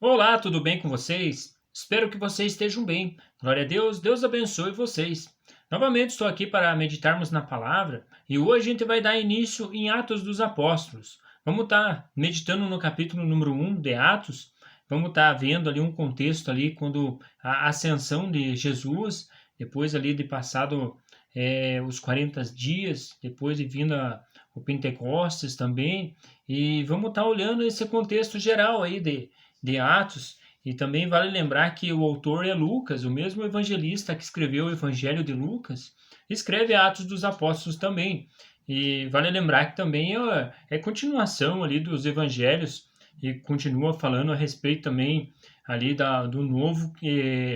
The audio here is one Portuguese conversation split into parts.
Olá, tudo bem com vocês? Espero que vocês estejam bem. Glória a Deus, Deus abençoe vocês. Novamente estou aqui para meditarmos na palavra e hoje a gente vai dar início em Atos dos Apóstolos. Vamos estar meditando no capítulo número 1 de Atos. Vamos estar vendo ali um contexto ali quando a ascensão de Jesus, depois ali de passado os 40 dias, depois de vindo o Pentecostes também. E vamos estar olhando esse contexto geral aí de Atos, e também vale lembrar que o autor é Lucas, o mesmo evangelista que escreveu o Evangelho de Lucas, escreve Atos dos Apóstolos também. E vale lembrar que também é continuação ali dos evangelhos e continua falando a respeito também ali do novo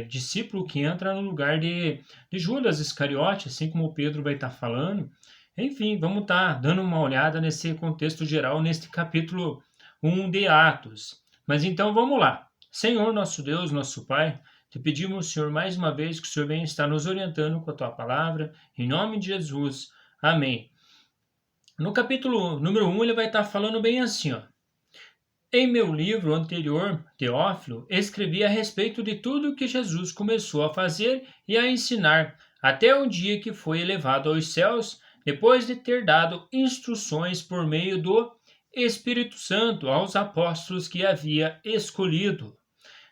discípulo que entra no lugar de Judas Iscariote, assim como o Pedro vai estar falando. Enfim, vamos estar dando uma olhada nesse contexto geral, neste capítulo 1 de Atos. Mas então vamos lá. Senhor, nosso Deus, nosso Pai, te pedimos, Senhor, mais uma vez que o Senhor venha estar nos orientando com a tua palavra, em nome de Jesus. Amém. No capítulo número 1, ele vai estar falando bem assim, ó. Em meu livro anterior, Teófilo, escrevi a respeito de tudo que Jesus começou a fazer e a ensinar, até o dia que foi elevado aos céus, depois de ter dado instruções por meio do Espírito Santo aos apóstolos que havia escolhido.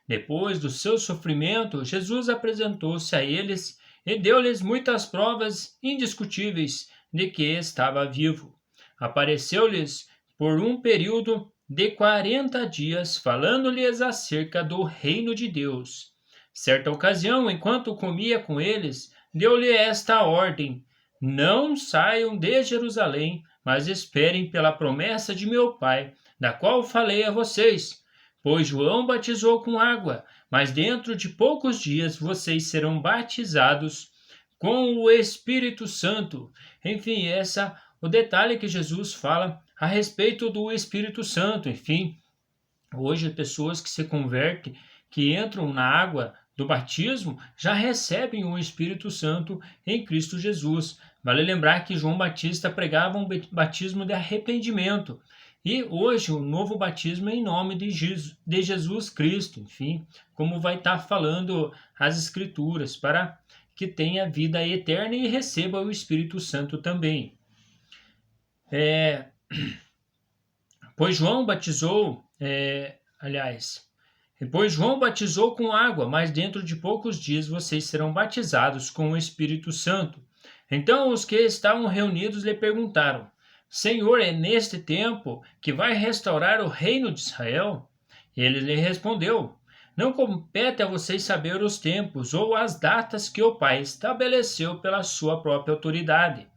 Depois do seu sofrimento, Jesus apresentou-se a eles e deu-lhes muitas provas indiscutíveis de que estava vivo. Apareceu-lhes por um período de 40 dias, falando-lhes acerca do reino de Deus. Certa ocasião, enquanto comia com eles, deu-lhe esta ordem: Não saiam de Jerusalém, mas esperem pela promessa de meu Pai, da qual falei a vocês. Pois João batizou com água, mas dentro de poucos dias vocês serão batizados com o Espírito Santo. Enfim, o detalhe que Jesus fala a respeito do Espírito Santo. Enfim, hoje pessoas que se convertem, que entram na água do batismo, já recebem o Espírito Santo em Cristo Jesus. Vale lembrar que João Batista pregava um batismo de arrependimento. E hoje o novo batismo é em nome de Jesus Cristo, enfim, como vai estar falando as Escrituras, para que tenha vida eterna e receba o Espírito Santo também. É, pois João batizou, Depois João batizou com água, mas dentro de poucos dias vocês serão batizados com o Espírito Santo. Então os que estavam reunidos lhe perguntaram: Senhor, é neste tempo que vai restaurar o reino de Israel? Ele lhe respondeu: Não compete a vocês saber os tempos ou as datas que o Pai estabeleceu pela sua própria autoridade,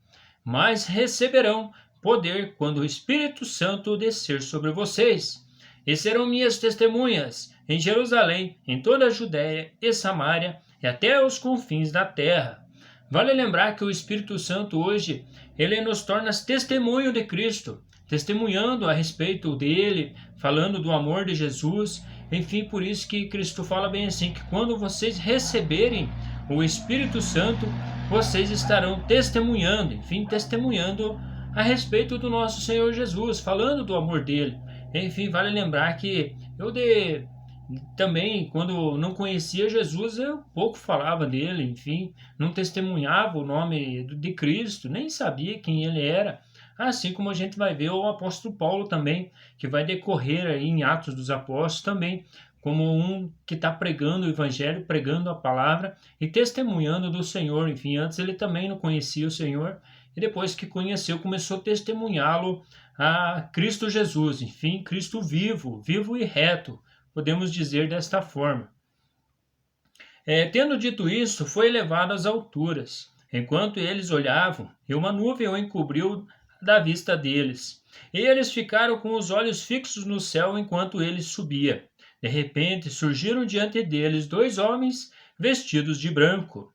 mas receberão poder quando o Espírito Santo descer sobre vocês. E serão minhas testemunhas em Jerusalém, em toda a Judéia e Samária e até os confins da terra. Vale lembrar que o Espírito Santo hoje, ele nos torna testemunho de Cristo, testemunhando a respeito dele, falando do amor de Jesus. Enfim, por isso que Cristo fala bem assim, que quando vocês receberem o Espírito Santo, vocês estarão testemunhando, enfim, testemunhando a respeito do nosso Senhor Jesus, falando do amor dele. Enfim, vale lembrar que também, quando não conhecia Jesus, eu pouco falava dele, enfim, não testemunhava o nome de Cristo, nem sabia quem ele era. Assim como a gente vai ver o apóstolo Paulo também, que vai decorrer aí em Atos dos Apóstolos também, como um que está pregando o evangelho, pregando a palavra e testemunhando do Senhor. Enfim, antes ele também não conhecia o Senhor, e depois que conheceu, começou a testemunhá-lo a Cristo Jesus, enfim, Cristo vivo, vivo e reto, podemos dizer desta forma. Tendo dito isso, foi elevado às alturas, enquanto eles olhavam, e uma nuvem o encobriu da vista deles. E eles ficaram com os olhos fixos no céu enquanto ele subia. De repente, surgiram diante deles dois homens vestidos de branco,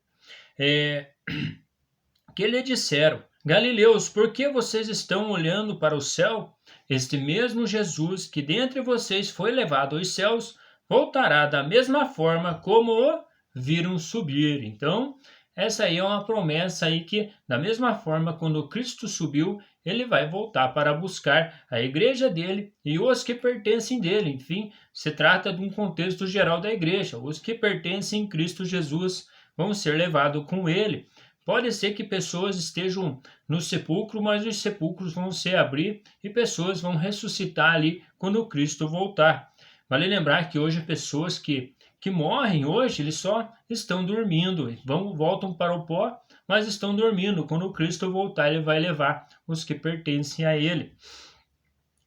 que lhe disseram: Galileus, por que vocês estão olhando para o céu? Este mesmo Jesus que dentre vocês foi levado aos céus, voltará da mesma forma como o viram subir. Então, essa aí é uma promessa aí que, da mesma forma, quando Cristo subiu, ele vai voltar para buscar a igreja dele e os que pertencem dele. Enfim, se trata de um contexto geral da igreja. Os que pertencem em Cristo Jesus vão ser levados com ele. Pode ser que pessoas estejam no sepulcro, mas os sepulcros vão se abrir e pessoas vão ressuscitar ali quando Cristo voltar. Vale lembrar que hoje pessoas que morrem hoje, eles só estão dormindo, voltam para o pó, mas estão dormindo. Quando Cristo voltar, ele vai levar os que pertencem a ele.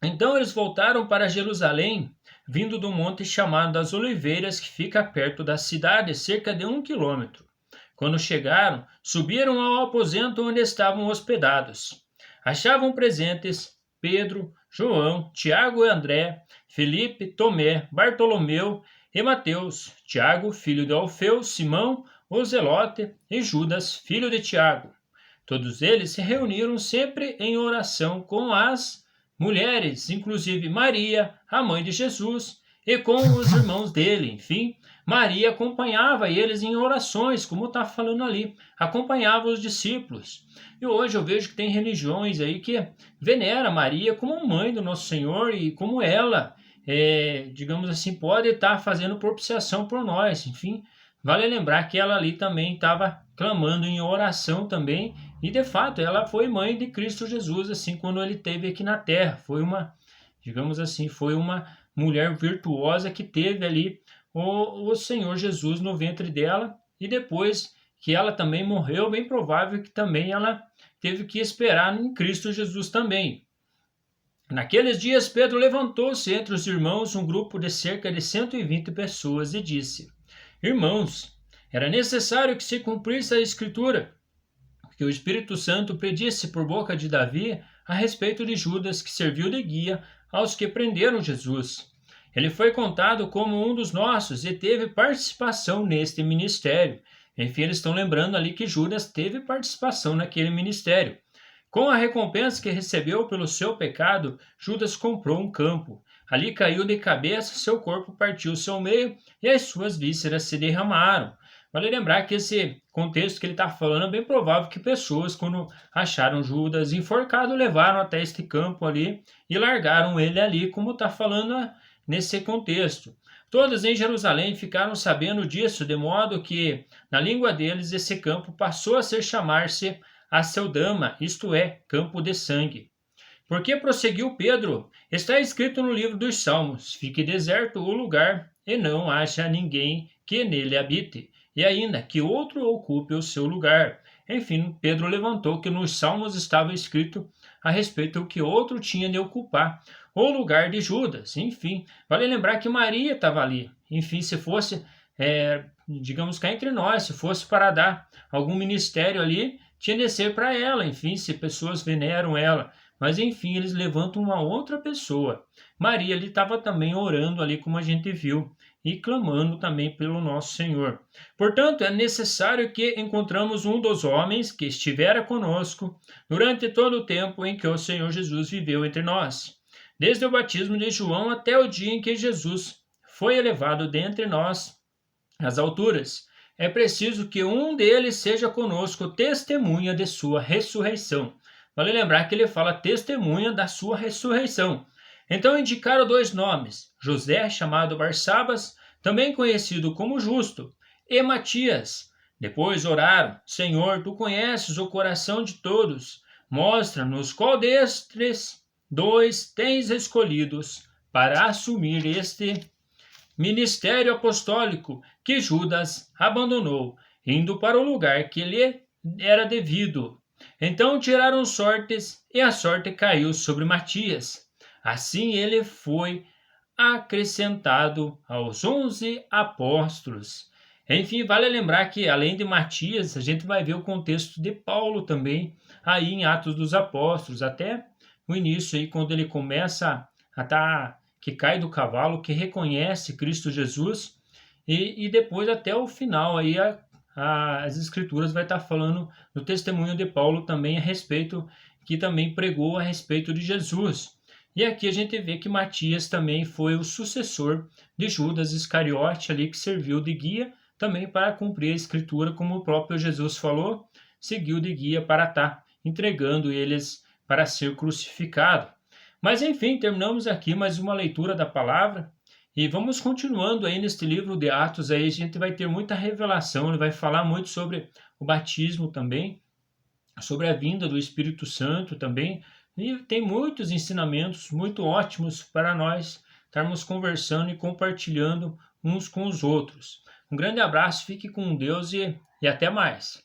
Então eles voltaram para Jerusalém, vindo do monte chamado das Oliveiras, que fica perto da cidade, cerca de 1 quilômetro. Quando chegaram, subiram ao aposento onde estavam hospedados. Achavam presentes Pedro, João, Tiago e André, Felipe, Tomé, Bartolomeu e Mateus, Tiago, filho de Alfeu, Simão, o Zelote e Judas, filho de Tiago. Todos eles se reuniram sempre em oração com as mulheres, inclusive Maria, a mãe de Jesus, e com os irmãos dele. Enfim, Maria acompanhava eles em orações, como está falando ali, acompanhava os discípulos. E hoje eu vejo que tem religiões aí que venera Maria como mãe do nosso Senhor e como ela, digamos assim, pode estar fazendo propiciação por nós. Enfim, vale lembrar que ela ali também estava clamando em oração também, e de fato ela foi mãe de Cristo Jesus, assim, quando ele esteve aqui na terra. Foi uma, digamos assim, foi uma mulher virtuosa que teve ali o Senhor Jesus no ventre dela, e depois que ela também morreu, bem provável que também ela teve que esperar em Cristo Jesus também. Naqueles dias, Pedro levantou-se entre os irmãos, um grupo de cerca de 120 pessoas, e disse: Irmãos, era necessário que se cumprisse a Escritura, que o Espírito Santo predisse por boca de Davi a respeito de Judas, que serviu de guia aos que prenderam Jesus. Ele foi contado como um dos nossos e teve participação neste ministério. Enfim, eles estão lembrando ali que Judas teve participação naquele ministério. Com a recompensa que recebeu pelo seu pecado, Judas comprou um campo. Ali caiu de cabeça, seu corpo partiu-se ao meio e as suas vísceras se derramaram. Vale lembrar que esse contexto que ele está falando é bem provável que pessoas, quando acharam Judas enforcado, levaram até este campo ali e largaram ele ali, como está falando nesse contexto. Todos em Jerusalém ficaram sabendo disso, de modo que, na língua deles, esse campo passou a ser chamar-se Aceldama, isto é, campo de sangue. Porque prosseguiu Pedro, está escrito no livro dos Salmos, fique deserto o lugar e não haja ninguém que nele habite, e ainda que outro ocupe o seu lugar. Enfim, Pedro levantou que nos Salmos estava escrito a respeito do que outro tinha de ocupar o lugar de Judas. Enfim, vale lembrar que Maria estava ali. Enfim, se fosse, digamos cá entre nós, se fosse para dar algum ministério ali, tinha de ser para ela. Enfim, se pessoas veneram ela. Mas enfim, eles levantam uma outra pessoa. Maria ali estava também orando ali, como a gente viu, e clamando também pelo nosso Senhor. Portanto, é necessário que encontramos um dos homens que estivera conosco durante todo o tempo em que o Senhor Jesus viveu entre nós, desde o batismo de João até o dia em que Jesus foi elevado dentre nós às alturas. É preciso que um deles seja conosco testemunha de sua ressurreição. Vale lembrar que ele fala testemunha da sua ressurreição. Então indicaram dois nomes, José, chamado Barsabas, também conhecido como Justo, e Matias. Depois oraram, Senhor, tu conheces o coração de todos, mostra-nos qual destes dois tens escolhidos para assumir este ministério apostólico que Judas abandonou, indo para o lugar que lhe era devido. Então tiraram sortes e a sorte caiu sobre Matias. Assim ele foi acrescentado aos 11 apóstolos. Enfim, vale lembrar que além de Matias, a gente vai ver o contexto de Paulo também, aí em Atos dos Apóstolos, até o início aí, quando ele começa a estar, que cai do cavalo, que reconhece Cristo Jesus, e depois até o final aí as escrituras vai estar falando do testemunho de Paulo também a respeito, que também pregou a respeito de Jesus. E aqui a gente vê que Matias também foi o sucessor de Judas Iscariote ali, que serviu de guia também para cumprir a escritura, como o próprio Jesus falou, seguiu de guia para estar entregando eles para ser crucificado. Mas enfim, terminamos aqui mais uma leitura da palavra e vamos continuando aí neste livro de Atos. Aí a gente vai ter muita revelação, ele vai falar muito sobre o batismo também, sobre a vinda do Espírito Santo também, e tem muitos ensinamentos muito ótimos para nós estarmos conversando e compartilhando uns com os outros. Um grande abraço, fique com Deus e até mais.